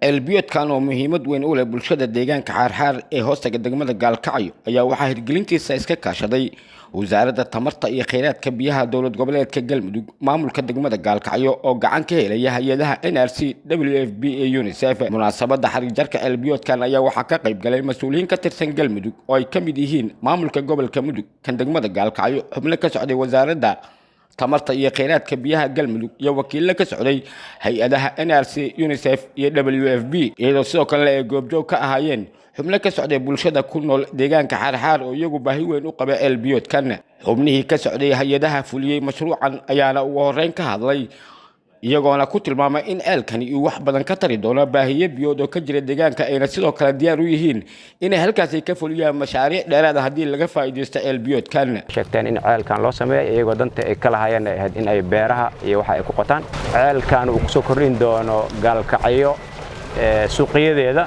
البيوت كانوا muhiimad weyn u leh bulshada deegaanka xaarxaar ee hoostaga degmada Gaalkacyo ayaa waxaa hirgelintiisa iska kaashaday wasaaradda tamarta iyo kheyraadka biyaha dowlad goboleedka Galmudug maamulka degmada Gaalkacyo oo gacan ka helaya hay'adaha NRC WFP iyo UNICEF munaasabada xarig jarka albiyoodkan ayaa waxaa ka qayb galay mas'uuliyiin ka tirsan Galmudug oo ay kamid yihiin maamulka gobolka Mudug kan degmada Gaalkacyo xubno ka socday wasaaradda tamarta iyo kheyraadka biyaha Galmudug iyo wakiilada ka socday hay'adaha NRC UNICEF iyo WFP iyadoo sidoo kale ay goobjoog ka ahaayeen xubno ka socday bulshada ku nool deegaanka xaarxaar oo iyagu baahi weyn u qaba albiyoodkan xubnihii ka socday hay'adaha fuliyay mashruucan ayaana ugu horeyn ka hadlay iyagoona ku tilmaamay in eelkani uu wax badan ka tari doono baahiyo biyood oo ka jira deegaanka ayna sidoo kale diyaar u yihiin in halkaas ay ka fuliyaan mashaariic dheeraad ah hadii laga faa'iideysto albiyoodkan sheegteen in ceelkan loo sameeyo iyagoo danta ay kala hayeen in ay beeraha iyo waxa ay ku qotaan ceelkan uu soo kordhin doono Gaalkacyo suuqiyadeeda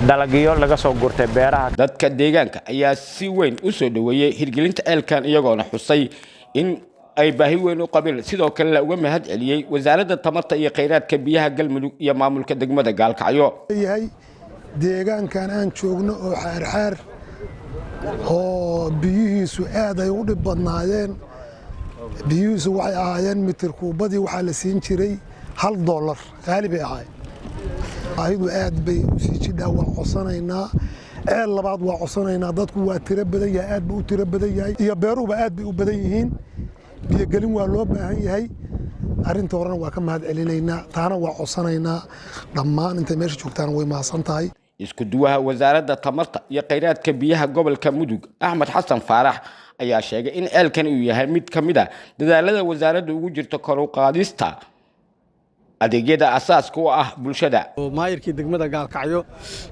dalagyo laga soo gurtay beeraha dadka deegaanka ayaa si weyn u soo dhaweeyay hirgelinta ceelkan iyagoona xusay in ay baahi weyn u qabeen sidoo kale uga mahad celiyay wasaaradda tamarta iyo kheyraadka biyaha Galmudug iyo maamulka degmada Gaalkacyo yahay deegaankan aan joogno oo xaarxaar oo biyihiisu aad ay u dhib badnaayeen biyihiisu waxay ahaayeen mitir kuubadii waxaa la siin jiray $1 qaali bay ahaayeen ayadu aad bay u sii jidhaa waan codsanaynaa ceel labaad waa codsanaynaa dadku waa tiro badan yahay aad buu u tiro badan yahay iyo beeruhuba aad bay u badan yihiin biyogelin waa loo baahan yahay arrinta horena waa ka mahad celinaynaa taana waa codsanaynaa dhammaan intay meesha joogtaan way mahadsan tahay isku duwaha wasaaradda tamarta iyo kheyraadka biyaha gobolka Mudug Axmed Xasan Faarax ayaa sheegay in ceelkan uu yahay mid ka mid ah dadaalada wasaaraddu ugu jirto kor u qaadista adeegyada asaaska u ah bulshada maayirkii degmada Gaalkacyo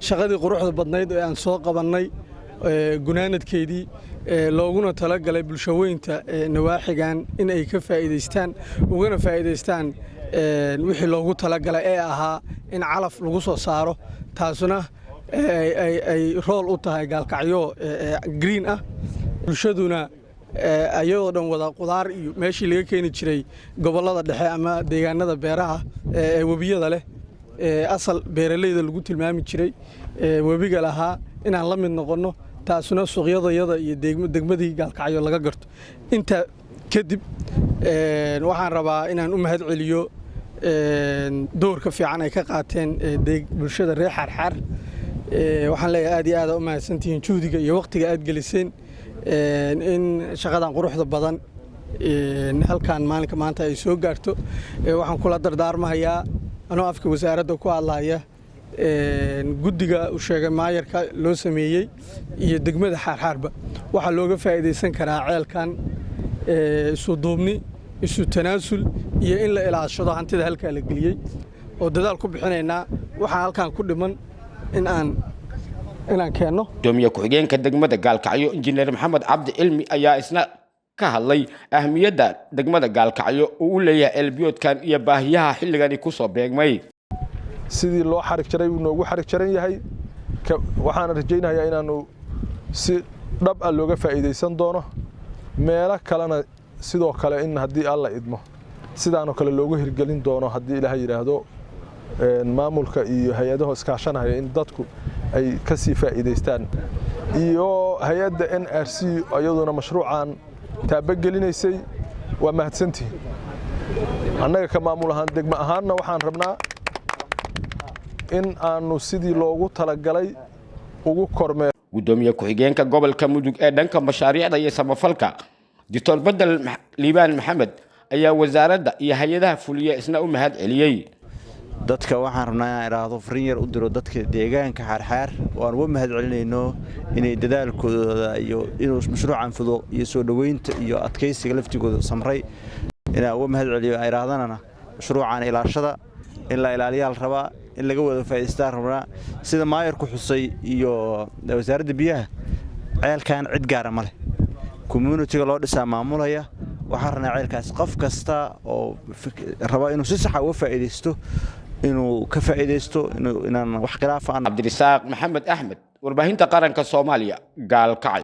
shaqadii quruxda badnayd ee aan soo qabanay gunaanadkeedii looguna talagalay bulshaweynta nawaaxigan in ay ka faa'iideystaan ugana faa'iideystaan wixii loogu talagalay ee ahaa in calaf lagu soo saaro taasuna ay rool u tahay Gaalkacyo green ah bulshaduna ayadoo dhan wada qudaar iyo meeshii laga keeni jiray gobolada dhexe ama deegaanada beeraha ee webiyada leh asal beeraleyda lagu tilmaami jiray webiga lahaa inaan la mid noqono taasuna suuqyadayada iyo degmadii Gaalkacyo laga garto inta kadib waxaan rabaa inaan u mahad celiyo doorka fiican ay ka qaateen bulshada reer xaarxaar waxaan leeyahay aad iyo aad u mahadsantihiin juhdiga iyo waqtiga aad geliseen in shaqadan quruxda badan halkan maalinka maanta ay soo gaarto waxaan kula dardaarmayaa anoo afka wasaaradda ku hadlaya guddiga u sheegay maayarka loo sameeyay iyo degmada xaarxaarba waxa looga faa'iideysan karaa ceelkan isu duubni isu tanaasul iyo in la ilaashado hantida halka la geliyay oo dadaal ku bixinaynaa waxa halkan ku dhiman inaan keeno doomiye ku-xigeenka degmada Gaalkacyo injineer Maxamed Cabdi Cilmi ayaa isna ka hadlay ahmiyadda degmada Gaalkacyo oo u leeyahay albiyoodkan iyo baahiyaha xilligan ku soo beegmay sidii loo xarig jaray uu noogu xarig jaran yahay waxaan rajaynayaa inaanu si dhab ah looga faa'iideysan doono meelo kalena sidoo kale in haddii alla idmo sidaanoo kale loogu hirgelin doono haddii ilaahay yiraahdo maamulka iyo hay'adaha iskaashanaya in dadku ay ka sii faa'iideystaan iyo hay'adda NRC ayaduna mashruucan taabagelineysay waa mahadsantihiin annaga ka maamul ahaan degmo ahaanna waxaan rabnaa in aanu sidii loogu talagalay ugu kormeer gudoomiye ku-xigeenka gobolka Mudug ee dhanka mashaariicda iyo samafalka Dr. Badal Liibaan Maxamed ayaa wasaaradda iyo hay'adaha fuliya isna u mahad celiyay dadka waxaan rabnaa inaan iraahdo fariin yar u diro dadka deegaanka xaarxaar waan uga mahad celinayno inay dadaalkooda iyo inuu mashruucan fudo iyo soo dhaweynta iyo adkeysiga laftigooda samray inaan uga mahad celiyo ay raadanana mashruucan ilaashada in la ilaaliyo rabaa in laga wada faa'iideystaan rabaa sida maayarku xusay iyo wasaaradda biyaha ceelkan cid gaar ah male community-ga loo dhisaa maamulaya waxaan rabnaa ceelkaas qof kasta oo raba inuu si sax ah uga faa'iideysto inuu ka faa'iideysto inaan wax khilaaf aan Cabdirasaaq Maxamed Axmed warbaahinta qaranka Soomaaliya Gaalkacyo.